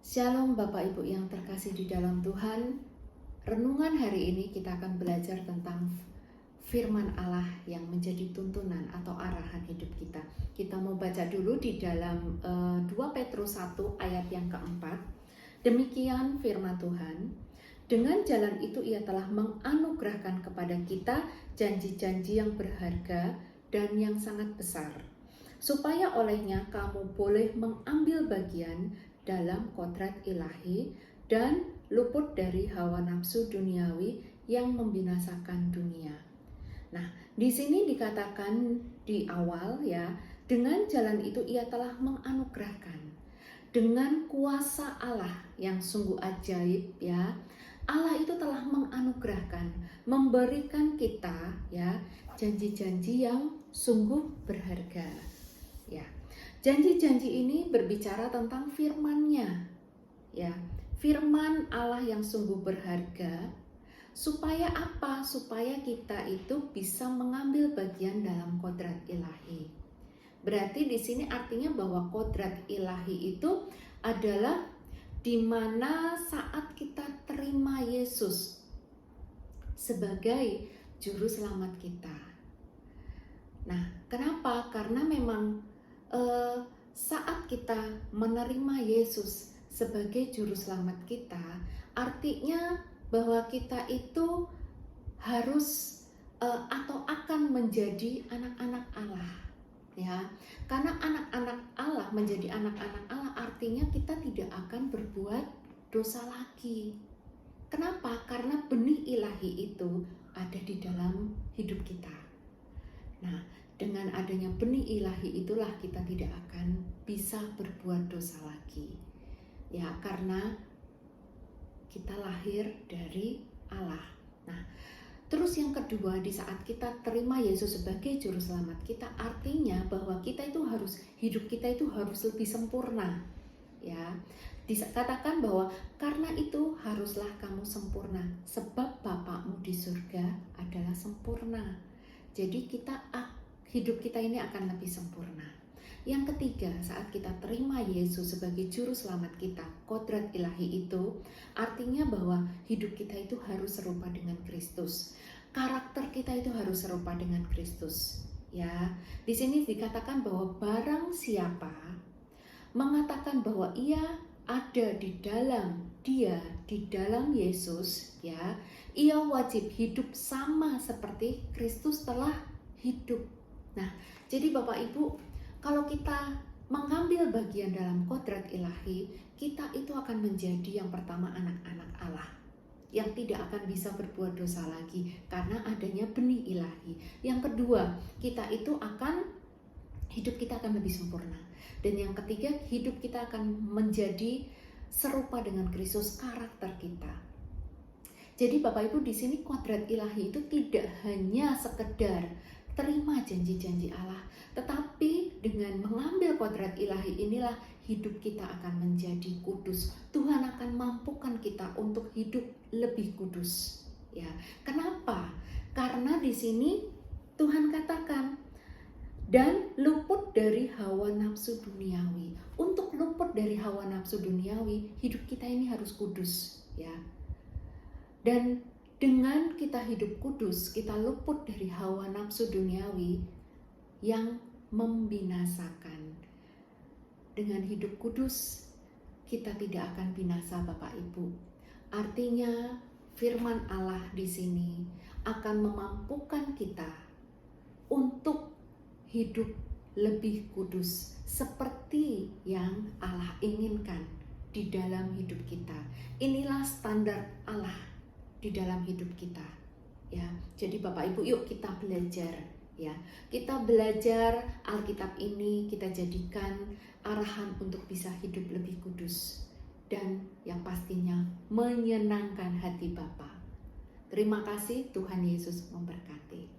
Shalom Bapak Ibu yang terkasih di dalam Tuhan. Renungan hari ini kita akan belajar tentang firman Allah yang menjadi tuntunan atau arahan hidup kita. Kita mau baca dulu di dalam 2 Petrus 1 ayat yang keempat. Demikian firman Tuhan. Dengan jalan itu ia telah menganugerahkan kepada kita janji-janji yang berharga dan yang sangat besar, supaya olehnya kamu boleh mengambil bagian dalam kodrat ilahi dan luput dari hawa nafsu duniawi yang membinasakan dunia. Nah, di sini dikatakan di awal ya, dengan jalan itu ia telah menganugerahkan. Dengan kuasa Allah yang sungguh ajaib ya, Allah itu telah menganugerahkan, memberikan kita ya janji-janji yang sungguh berharga. Ya. Janji-janji ini berbicara tentang firman-Nya. Ya, firman Allah yang sungguh berharga. Supaya apa? Supaya kita itu bisa mengambil bagian dalam kodrat ilahi. Berarti di sini artinya bahwa kodrat ilahi itu adalah di mana saat kita terima Yesus sebagai juru selamat kita. Nah, kenapa? Karena memang saat kita menerima Yesus sebagai juru selamat kita, artinya bahwa kita itu harus atau akan menjadi anak-anak Allah, ya. Karena anak-anak Allah menjadi anak-anak Allah artinya kita tidak akan berbuat dosa lagi. Kenapa? Karena benih ilahi itu ada di dalam hidup kita. Nah, dengan adanya benih ilahi itulah kita tidak akan bisa berbuat dosa lagi. Ya, karena kita lahir dari Allah. Nah, terus yang kedua, di saat kita terima Yesus sebagai juru selamat kita, artinya bahwa kita itu harus, hidup kita itu harus lebih sempurna. Ya, dikatakan bahwa karena itu haruslah kamu sempurna, sebab Bapakmu di surga adalah sempurna. Jadi hidup kita ini akan lebih sempurna. Yang ketiga, saat kita terima Yesus sebagai juru selamat kita, kodrat ilahi itu artinya bahwa hidup kita itu harus serupa dengan Kristus. Karakter kita itu harus serupa dengan Kristus. Ya, di sini dikatakan bahwa barang siapa mengatakan bahwa ia ada di dalam Yesus, ya, ia wajib hidup sama seperti Kristus telah hidup. Nah, jadi Bapak Ibu, kalau kita mengambil bagian dalam kodrat ilahi, kita itu akan menjadi yang pertama anak-anak Allah yang tidak akan bisa berbuat dosa lagi karena adanya benih ilahi. Yang kedua, hidup kita akan lebih sempurna. Dan yang ketiga, hidup kita akan menjadi serupa dengan Kristus, karakter kita. Jadi Bapak Ibu, di sini kodrat ilahi itu tidak hanya sekedar terima janji-janji Allah, tetapi dengan mengambil kodrat ilahi inilah hidup kita akan menjadi kudus. Tuhan akan mampukan kita untuk hidup lebih kudus. Ya, kenapa? Karena di sini Tuhan katakan dan luput dari hawa nafsu duniawi. Untuk luput dari hawa nafsu duniawi, hidup kita ini harus kudus, ya. Dan dengan kita hidup kudus, kita luput dari hawa nafsu duniawi yang membinasakan. Dengan hidup kudus, kita tidak akan binasa, Bapak Ibu. Artinya, firman Allah di sini akan memampukan kita untuk hidup lebih kudus seperti yang Allah inginkan di dalam hidup kita. Inilah standar Allah di dalam hidup kita, ya. Jadi Bapak Ibu, yuk kita belajar, ya. Kita belajar Alkitab ini, kita jadikan arahan untuk bisa hidup lebih kudus dan yang pastinya menyenangkan hati Bapa. Terima kasih, Tuhan Yesus memberkati.